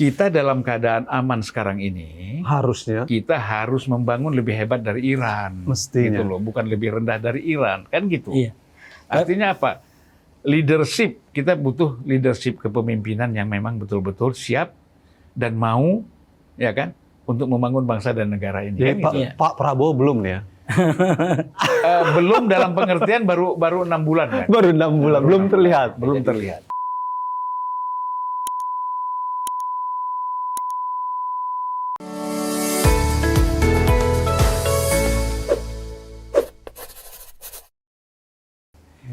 kita dalam keadaan aman sekarang ini, Harusnya. kita harus membangun lebih hebat dari Iran. Mestinya. Gitu loh, bukan lebih rendah dari Iran, kan gitu. Iya. Artinya apa? Leadership, kita butuh leadership kepemimpinan yang memang betul-betul siap dan mau, ya kan, untuk membangun bangsa dan negara ini. Jadi Kan Pak, gitu. Iya. Pak Prabowo belum nih ya? Belum dalam pengertian baru 6 bulan kan? Baru 6 bulan, belum terlihat. Belum terlihat.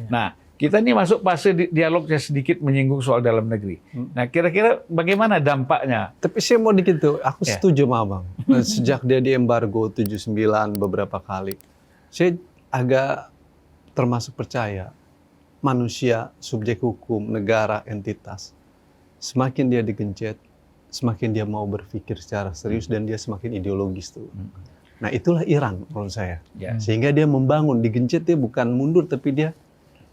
Nah, kita ini masuk fase dialognya sedikit menyinggung soal dalam negeri. Nah, kira-kira bagaimana dampaknya? Tapi saya mau dikit tuh, aku Ya. setuju sama Abang. Sejak dia di embargo 79 beberapa kali, saya agak termasuk percaya manusia, subjek hukum, negara, entitas, semakin dia digencet, semakin dia mau berpikir secara serius dan dia semakin ideologis tuh. Nah, itulah Iran menurut saya. Ya. Sehingga dia membangun, digencet dia bukan mundur tapi dia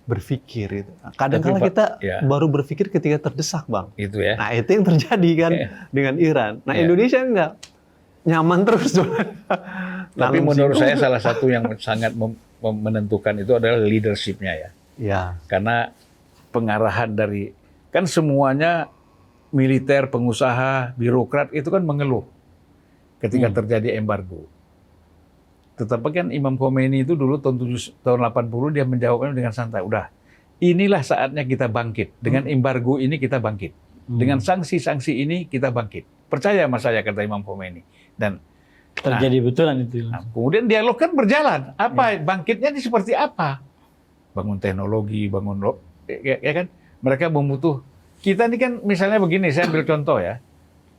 berpikir itu. Kadang-kala Tapi, Pak, kita ya. baru berpikir ketika terdesak, Bang. Itu ya. Nah, itu yang terjadi kan dengan Iran. Nah, Ya. Indonesia enggak. Nyaman terus. Tapi menurut saya salah satu yang sangat menentukan itu adalah leadership-nya ya. Ya. Karena pengarahan dari, kan semuanya militer, pengusaha, birokrat itu kan mengeluh ketika terjadi embargo. Tetapi kan Imam Khomeini itu dulu tahun 80 dia menjawabnya dengan santai. Udah, inilah saatnya kita bangkit. Dengan embargo ini kita bangkit. Dengan sanksi-sanksi ini kita bangkit. Percaya sama saya, kata Imam Khomeini. Dan Terjadi betulan itu. kemudian dialog kan berjalan. Apa bangkitnya ini seperti apa? Bangun teknologi, ya kan? Mereka membutuh. Kita ini kan misalnya begini, saya ambil contoh ya.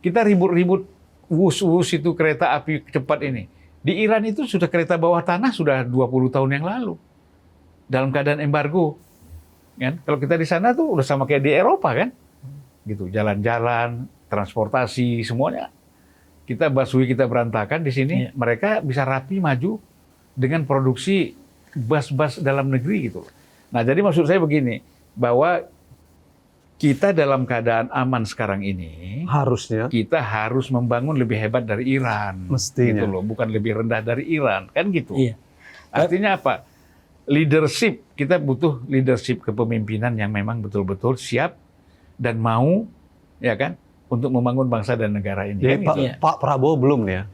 Kita ribut-ribut wus-wus itu kereta api cepat ini. Di Iran itu sudah kereta bawah tanah sudah 20 tahun yang lalu. Dalam keadaan embargo. Kan? Kalau kita di sana tuh udah sama kayak di Eropa kan? Gitu, jalan-jalan, transportasi, semuanya. Kita busway kita berantakan di sini, mereka bisa rapi maju dengan produksi bus-bus dalam negeri gitu. Nah, jadi maksud saya begini, bahwa kita dalam keadaan aman sekarang ini, Harusnya. kita harus membangun lebih hebat dari Iran. Mestinya. Gitu loh, bukan lebih rendah dari Iran, kan gitu. Iya. Artinya apa? Leadership, kita butuh leadership kepemimpinan yang memang betul-betul siap dan mau, ya kan, untuk membangun bangsa dan negara ini. Jadi Kan gitu. Pak Prabowo belum nih ya?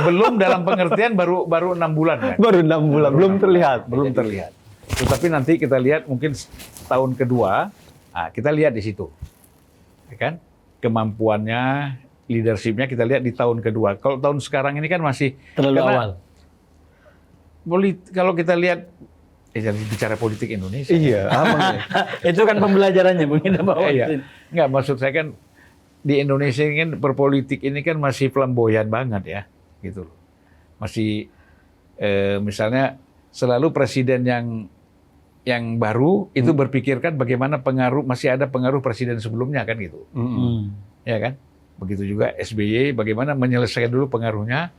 Belum dalam pengertian baru 6 bulan kan? Baru 6 bulan, belum terlihat. Belum terlihat. Tetapi nanti kita lihat mungkin tahun kedua, kita lihat di situ, ya kan? Kemampuannya, leadershipnya kita lihat di tahun kedua. Kalau tahun sekarang ini kan masih Terlalu karena awal. kalau kita lihat, jangan bicara politik Indonesia. Iya, Abang ya. Itu kan pembelajarannya mungkin Bapak. Iya. Nggak, maksud saya kan di Indonesia ini kan berpolitik ini kan masih flamboyan banget ya, gitu loh. Masih misalnya selalu presiden yang baru itu berpikirkan bagaimana masih ada pengaruh presiden sebelumnya kan gitu. Ya kan? Begitu juga SBY bagaimana menyelesaikan dulu pengaruhnya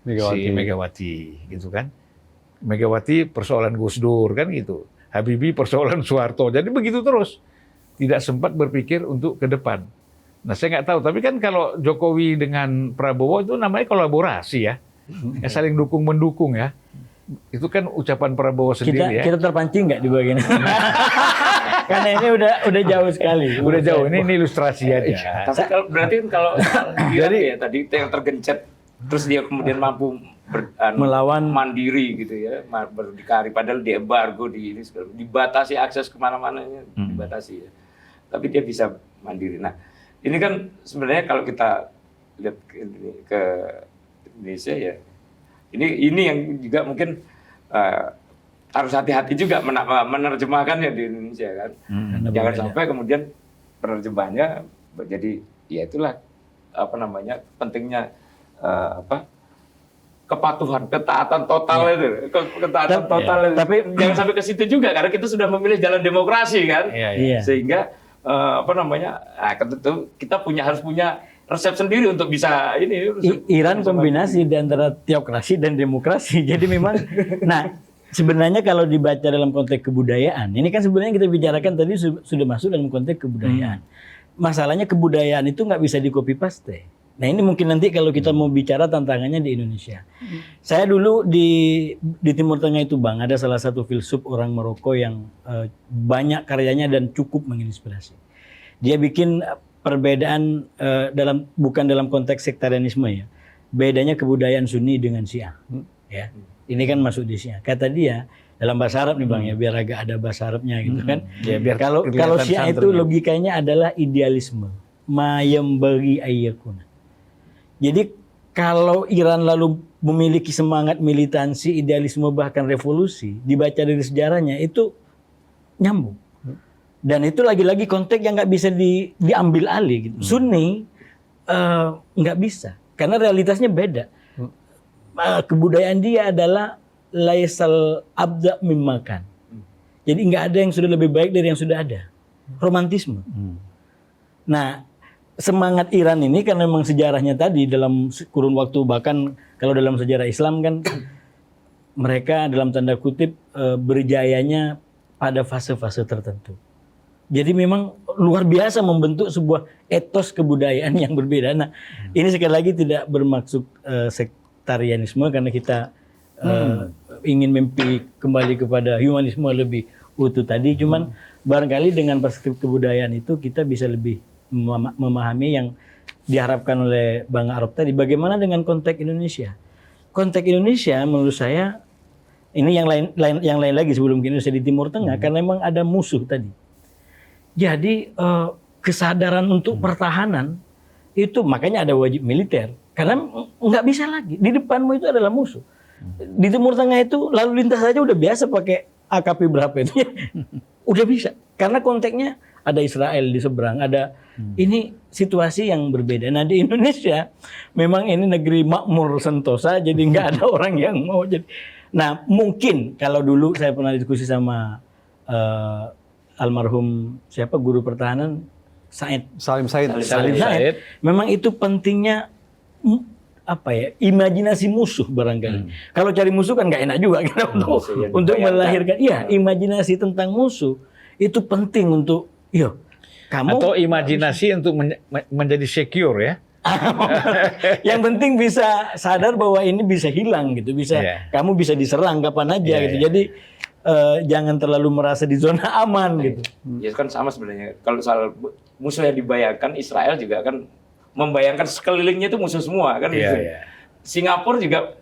si Megawati gitu kan. Megawati persoalan Gus Dur kan gitu. Habibie persoalan Soeharto. Jadi begitu terus. Tidak sempat berpikir untuk ke depan. Nah, saya nggak tahu, tapi kan kalau Jokowi dengan Prabowo itu namanya kolaborasi ya. Saling dukung-mendukung ya. Itu kan ucapan Prabowo sendiri ya. Kita terpancing nggak di bagian ini? Karena ini udah jauh sekali. Udah jauh, ini ilustrasi aja. Tapi berarti kalau jadi ya tadi yang tergencet terus dia kemudian mampu Melawan. mandiri gitu ya, berdikari padahal di embargo di ini dibatasi akses kemana-mana dibatasi ya. Tapi dia bisa mandiri. Nah, ini kan sebenarnya kalau kita lihat ke Indonesia ya, ini yang juga mungkin harus hati-hati juga menerjemahkannya di Indonesia kan. Jangan sampai kemudian penerjemahannya jadi ya itulah apa namanya pentingnya kepatuhan, ketaatan total itu, ketaatan total itu. Tapi jangan sampai ke situ juga karena kita sudah memilih jalan demokrasi kan. Iya. Sehingga tentu kita harus punya resep sendiri untuk bisa ini. Iran kombinasi di antara teokrasi dan demokrasi. Jadi memang, nah sebenarnya kalau dibaca dalam konteks kebudayaan, ini kan sebenarnya kita bicarakan tadi sudah masuk dalam konteks kebudayaan. masalahnya kebudayaan itu nggak bisa di copy paste. Nah ini mungkin nanti kalau kita mau bicara tantangannya di Indonesia. Saya dulu di Timur Tengah itu Bang, ada salah satu filsuf orang Maroko yang banyak karyanya dan cukup menginspirasi. Dia bikin perbedaan bukan dalam konteks sektarianisme ya. Bedanya kebudayaan Sunni dengan Syiah. Ya. Ini kan masuk di Syiah. Kata dia dalam bahasa Arab nih Bang ya, biar agak ada bahasa Arabnya gitu kan. Ya, biar Kalau kelihatan Syiah itu santernya. logikanya adalah idealisme. Mayem bagi ayyakuna. Jadi kalau Iran lalu memiliki semangat militansi, idealisme bahkan revolusi, dibaca dari sejarahnya itu nyambung. Dan itu lagi-lagi konteks yang nggak bisa diambil alih. Gitu. Sunni nggak bisa, karena realitasnya beda. Kebudayaan dia adalah laisal abda mimmakan. Jadi nggak ada yang sudah lebih baik dari yang sudah ada. Romantisme. Nah, semangat Iran ini karena memang sejarahnya tadi dalam kurun waktu, bahkan kalau dalam sejarah Islam kan mereka dalam tanda kutip berjayanya pada fase-fase tertentu. Jadi memang luar biasa membentuk sebuah etos kebudayaan yang berbeda. Nah, ini sekali lagi tidak bermaksud sektarianisme karena kita ingin mimpi kembali kepada humanisme lebih utuh tadi. Cuman barangkali dengan perspektif kebudayaan itu kita bisa lebih memahami yang diharapkan oleh Bang Arop tadi. Bagaimana dengan konteks Indonesia? Konteks Indonesia menurut saya ini yang lain lagi sebelum ke Indonesia di Timur Tengah karena memang ada musuh tadi. Jadi kesadaran untuk pertahanan itu makanya ada wajib militer karena nggak bisa lagi di depanmu itu adalah musuh. Di Timur Tengah itu lalu lintas saja udah biasa pakai AKP berapa itu udah bisa karena konteksnya ada Israel di seberang, ada ini situasi yang berbeda. Nah di Indonesia memang ini negeri makmur sentosa, jadi nggak ada orang yang mau jadi. Nah mungkin kalau dulu saya pernah diskusi sama almarhum siapa guru pertahanan Salim Said. Salim Said, memang itu pentingnya apa ya imajinasi musuh barangkali. Kalau cari musuh kan nggak enak juga kita untuk melahirkan. Iya imajinasi tentang musuh itu penting untuk kamu atau imajinasi untuk menjadi secure ya. Yang penting bisa sadar bahwa ini bisa hilang gitu, bisa kamu bisa diserang kapan aja gitu. Jadi jangan terlalu merasa di zona aman gitu. Ya kan sama sebenarnya. Kalau soal musuh yang dibayangkan, Israel juga kan membayangkan sekelilingnya itu musuh semua kan gitu. Singapura juga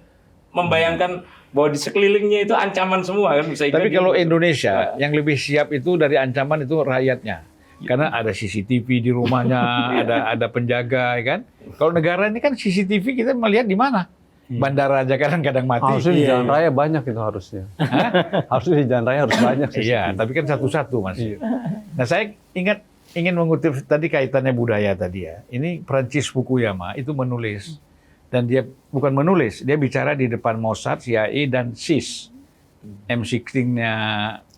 membayangkan bahwa di sekelilingnya itu ancaman semua kan bisa. Tapi kalau Indonesia yang lebih siap itu dari ancaman itu rakyatnya. Karena ada CCTV di rumahnya, ada penjaga, ya kan? Kalau negara ini kan CCTV kita melihat di mana? Bandara aja kadang-kadang mati. Harusnya di jalan raya banyak itu harusnya. Harusnya di jalan raya harus banyak CCTV. Iya, tapi kan satu-satu Mas. Nah saya ingin mengutip tadi kaitannya budaya tadi ya. Ini Francis Fukuyama itu menulis. Dan dia bukan menulis, dia bicara di depan Mossad, CIA, dan SIS. M16-nya,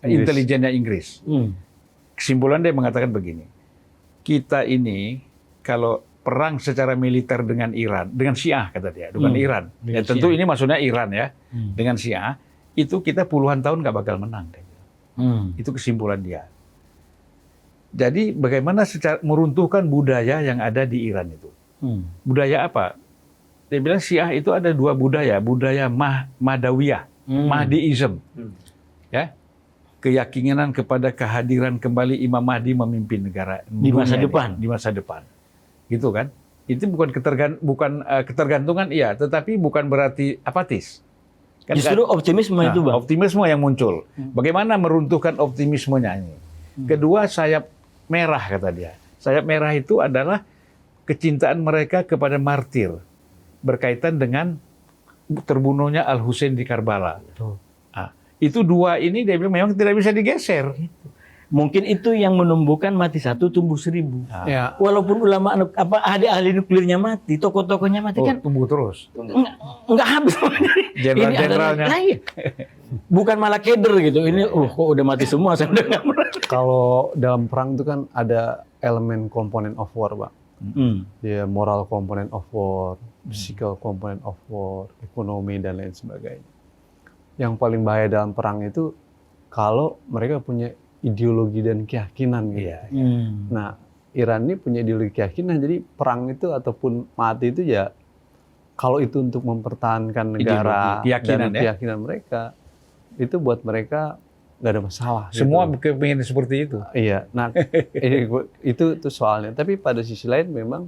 intelijennya Inggris. Kesimpulan dia mengatakan begini, kita ini kalau perang secara militer dengan Iran, dengan Syiah kata dia, bukan Iran. Ya, tentu ini maksudnya Iran ya, dengan Syiah, itu kita puluhan tahun nggak bakal menang. Itu kesimpulan dia. Jadi bagaimana meruntuhkan budaya yang ada di Iran itu. Budaya apa? Dia bilang Syiah itu ada dua budaya Mahdawiyah, Mahdiism. Ya. Keyakinan kepada kehadiran kembali Imam Mahdi memimpin negara di masa depan. Di masa depan, gitu kan? Itu bukan ketergantungan, iya, tetapi bukan berarti apatis. Kan, justru optimisme itu Bang. Optimisme yang muncul. Bagaimana meruntuhkan optimismenya ini? Kedua, sayap merah kata dia. Sayap merah itu adalah kecintaan mereka kepada martir berkaitan dengan terbunuhnya Al Husain di Karbala. Itu dua ini dia bilang memang tidak bisa digeser. Mungkin itu yang menumbuhkan mati satu tumbuh 1000. Ya. Walaupun ulama ahli nuklirnya mati, tokoh-tokohnya mati kan tumbuh terus. Enggak habis. Jenderal-jenderalnya. Bukan malah keder gitu. Ini kok udah mati semua saya udah enggak. Kalau dalam perang itu kan ada elemen komponen of war, Bang. Dia moral component of war, physical component of war, ekonomi dan lain sebagainya. Yang paling bahaya dalam perang itu kalau mereka punya ideologi dan keyakinan gitu. Nah, Iran ini punya ideologi keyakinan, jadi perang itu ataupun mati itu ya kalau itu untuk mempertahankan negara Ideologi, keyakinan, dan keyakinan mereka, itu buat mereka nggak ada masalah. Semua gitu. kepingin seperti itu. Iya, nah itu soalnya. Tapi pada sisi lain memang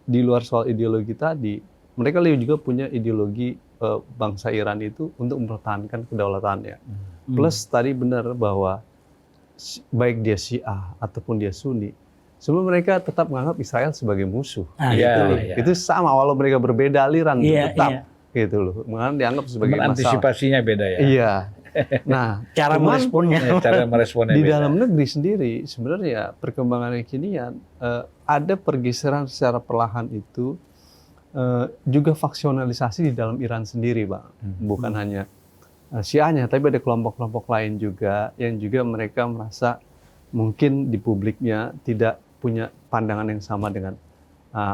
di luar soal ideologi tadi, mereka juga punya ideologi bangsa Iran itu untuk mempertahankan kedaulatannya. Plus tadi benar bahwa baik dia Syiah ataupun dia Sunni, semua mereka tetap menganggap Israel sebagai musuh. Gitu loh. Itu sama walau mereka berbeda aliran tetap gitu loh. Menganggap dianggap sebagai masalah. Antisipasinya beda ya. Iya. Nah, Cara meresponnya. Cara meresponnya di beda. dalam negeri sendiri sebenarnya perkembangan kekinian ada pergeseran secara perlahan itu juga faksionalisasi di dalam Iran sendiri, Bang. Bukan hanya Syiahnya, tapi ada kelompok-kelompok lain juga yang juga mereka merasa mungkin di publiknya tidak punya pandangan yang sama dengan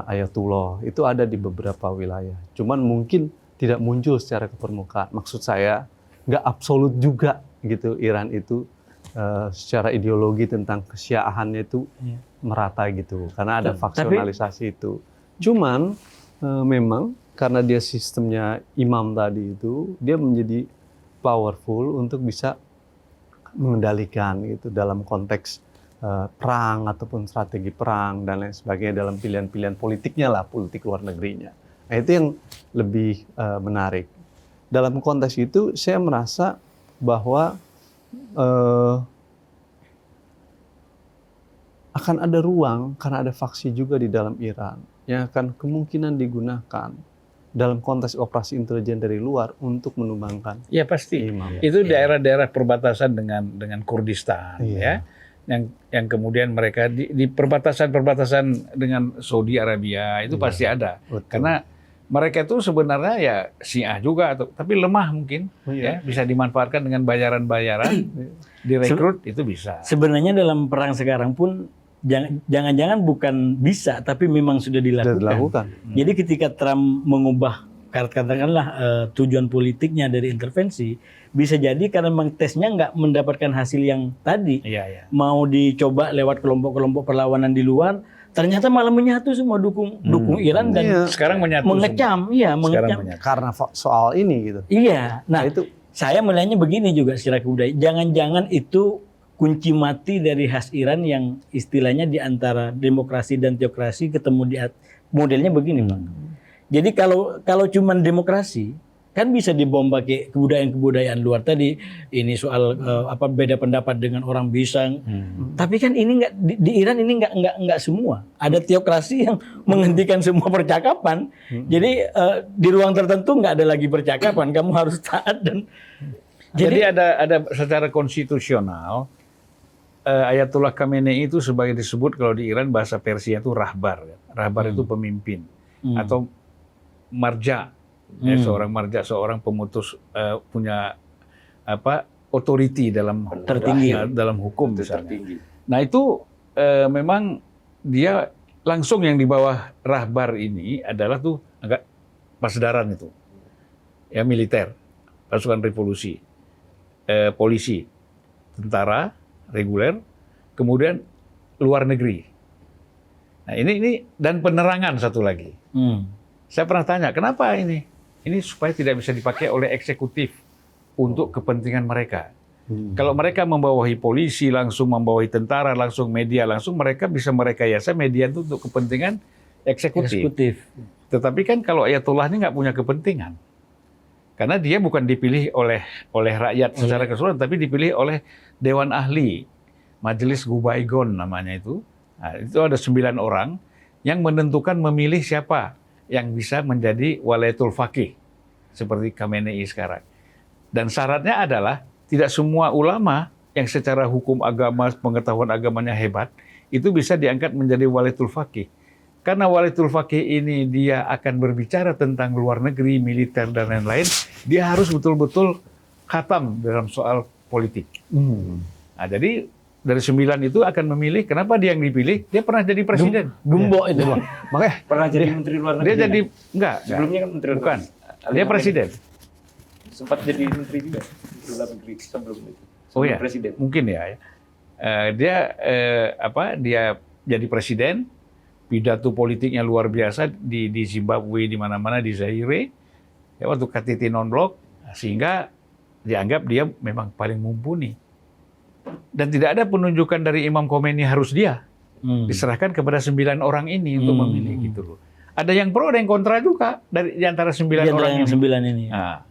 Ayatullah. Itu ada di beberapa wilayah. Cuman mungkin tidak muncul secara ke permukaan. Maksud saya nggak absolut juga gitu Iran itu secara ideologi tentang kesyiahannya itu merata gitu. Karena ada faksionalisasi itu. Cuman memang karena dia sistemnya imam tadi itu, dia menjadi powerful untuk bisa mengendalikan gitu dalam konteks perang ataupun strategi perang dan lain sebagainya dalam pilihan-pilihan politiknya lah, politik luar negerinya. Nah, itu yang lebih menarik. Dalam konteks itu saya merasa bahwa akan ada ruang karena ada faksi juga di dalam Iran yang akan kemungkinan digunakan dalam konteks operasi intelijen dari luar untuk menumbangkan. Ya pasti. Imam. Itu daerah-daerah perbatasan dengan Kurdistan, ya, yang kemudian mereka di perbatasan dengan Saudi Arabia itu pasti ada. Betul. Karena mereka itu sebenarnya ya Syiah juga, tapi lemah mungkin, ya bisa dimanfaatkan dengan bayaran-bayaran, direkrut itu bisa. Sebenarnya dalam perang sekarang pun jangan-jangan bukan bisa, tapi memang sudah dilakukan. Jadi ketika Trump mengubah katakanlah tujuan politiknya dari intervensi, bisa jadi karena memang tesnya nggak mendapatkan hasil yang tadi. Mau dicoba lewat kelompok-kelompok perlawanan di luar, ternyata malah menyatu semua dukung Iran dan sekarang menyatu mengecam, mengecam. Karena soal ini gitu. Iya. Nah, itu saya melihatnya begini juga secara kebudayaan. Jangan-jangan itu kunci mati dari khas Iran yang istilahnya di antara demokrasi dan teokrasi ketemu di modelnya begini, Bang. Jadi kalau cuman demokrasi kan bisa dibom pakai kebudayaan luar tadi. Ini soal beda pendapat dengan orang bisa. Tapi kan ini nggak di Iran ini nggak semua. Ada teokrasi yang menghentikan semua percakapan. Jadi di ruang tertentu nggak ada lagi percakapan. Kamu harus taat dan jadi ada secara konstitusional. Ayatullah Khamenei itu sebagai disebut kalau di Iran bahasa Persia itu rahbar. Rahbar itu pemimpin atau marja, seorang marja, seorang pemutus punya authority dalam tertinggi dalam hukum misalnya. Tertinggi. Nah itu memang dia langsung yang di bawah rahbar ini adalah tuh agak pasdaran itu, ya militer, pasukan revolusi, polisi, tentara reguler, kemudian luar negeri. Nah ini dan penerangan satu lagi. Saya pernah tanya, kenapa ini? Ini supaya tidak bisa dipakai oleh eksekutif untuk kepentingan mereka. Kalau mereka membawahi polisi, langsung membawahi tentara, langsung media, langsung mereka bisa merekayasa media itu untuk kepentingan eksekutif. Tetapi kan kalau Ayatullah ini nggak punya kepentingan. Karena dia bukan dipilih oleh rakyat secara keseluruhan, tapi dipilih oleh Dewan Ahli, Majelis Gubaigon namanya itu. Nah, itu ada 9 orang yang menentukan memilih siapa yang bisa menjadi Walayatul Faqih, seperti Khamenei sekarang. Dan syaratnya adalah tidak semua ulama yang secara hukum agama, pengetahuan agamanya hebat, itu bisa diangkat menjadi Walayatul Faqih. Karena Walayatul Faqih ini dia akan berbicara tentang luar negeri, militer, dan lain-lain, dia harus betul-betul khatam dalam soal politik. Nah, jadi dari 9 itu akan memilih, kenapa dia yang dipilih? Dia pernah jadi presiden. Gembok itu, Bang. Makanya Pernah jadi menteri luar negeri. dia jadi, enggak. Sebelumnya kan menteri luar Bukan. negeri. Dia presiden. Sempat jadi menteri juga, menteri luar negeri sebelum itu. Oh Sebelum ya, presiden. mungkin ya. Dia jadi presiden, pidato politiknya luar biasa di Zimbabwe, di mana-mana, di Zaire, ya, waktu KTT non-blok, sehingga dianggap dia memang paling mumpuni. Dan tidak ada penunjukan dari Imam Khomeini harus dia. Diserahkan kepada 9 orang ini untuk memilih gitu loh. Ada yang pro, ada yang kontra juga di antara 9 orang yang ini. 9 ini. Nah,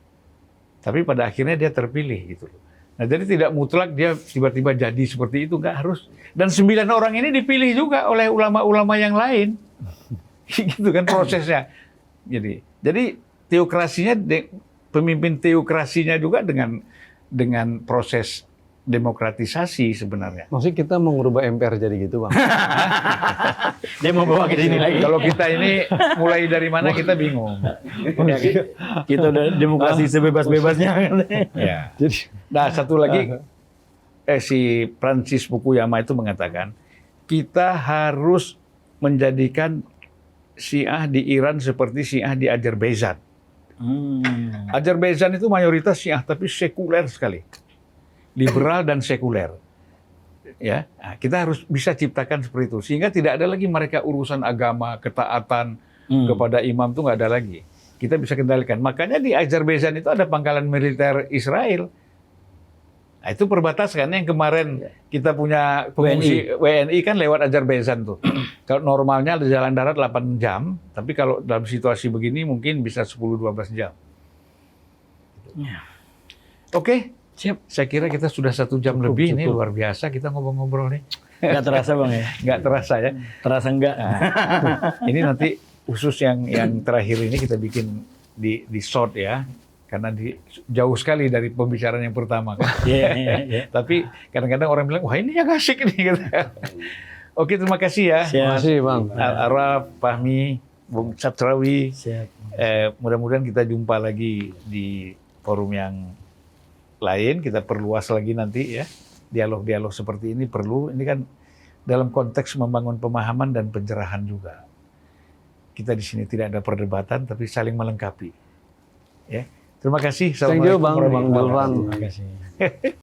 tapi pada akhirnya dia terpilih gitu loh. Nah, jadi tidak mutlak dia tiba-tiba jadi seperti itu, nggak harus. Dan 9 orang ini dipilih juga oleh ulama-ulama yang lain. Gitu kan prosesnya. Jadi teokrasinya, pemimpin teokrasinya juga dengan proses demokratisasi sebenarnya. Maksudnya kita mau ngubah MPR jadi gitu, Bang? Dia mau bawa ke sini lagi. Kalau kita ini mulai dari mana kita bingung. Ya, kita udah demokrasi sebebas-bebasnya. Ya. Jadi, Nah, satu lagi, si Francis Fukuyama itu mengatakan, kita harus menjadikan Syiah di Iran seperti Syiah di Azerbaijan. Azerbaijan itu mayoritas Syiah, tapi sekuler sekali. Liberal dan sekuler. Ya, nah, kita harus bisa ciptakan seperti itu. Sehingga tidak ada lagi mereka urusan agama, ketaatan kepada imam itu nggak ada lagi. Kita bisa kendalikan. Makanya di Azerbaijan itu ada pangkalan militer Israel. Nah, itu perbatasan yang kemarin kita punya pengungsi WNI kan lewat Azerbaijan tuh. Kalau normalnya ada jalan darat 8 jam, tapi kalau dalam situasi begini mungkin bisa 10-12 jam. Oke, siap. Saya kira kita sudah 1 jam lebih. Ini luar biasa kita ngobrol-ngobrol nih. Nggak terasa Bang ya? Nggak terasa ya. Terasa enggak? Nah, ini nanti khusus yang terakhir ini kita bikin di short ya. Karena jauh sekali dari pembicaraan yang pertama kan. Iya. Tapi kadang-kadang orang bilang, wah ini yang asik nih. Gitu. Oke, terima kasih ya. terima kasih, Bang. Araf, Fahmi, Bung Satrawi. Siap. Mudah-mudahan kita jumpa lagi di forum yang lain. Kita perluas lagi nanti ya. Dialog-dialog seperti ini perlu. Ini kan dalam konteks membangun pemahaman dan pencerahan juga. Kita di sini tidak ada perdebatan, tapi saling melengkapi. Ya. Terima kasih. Thank you, Bang. Assalamualaikum warahmatullahi Bang Dulvan. wabarakatuh. Terima kasih.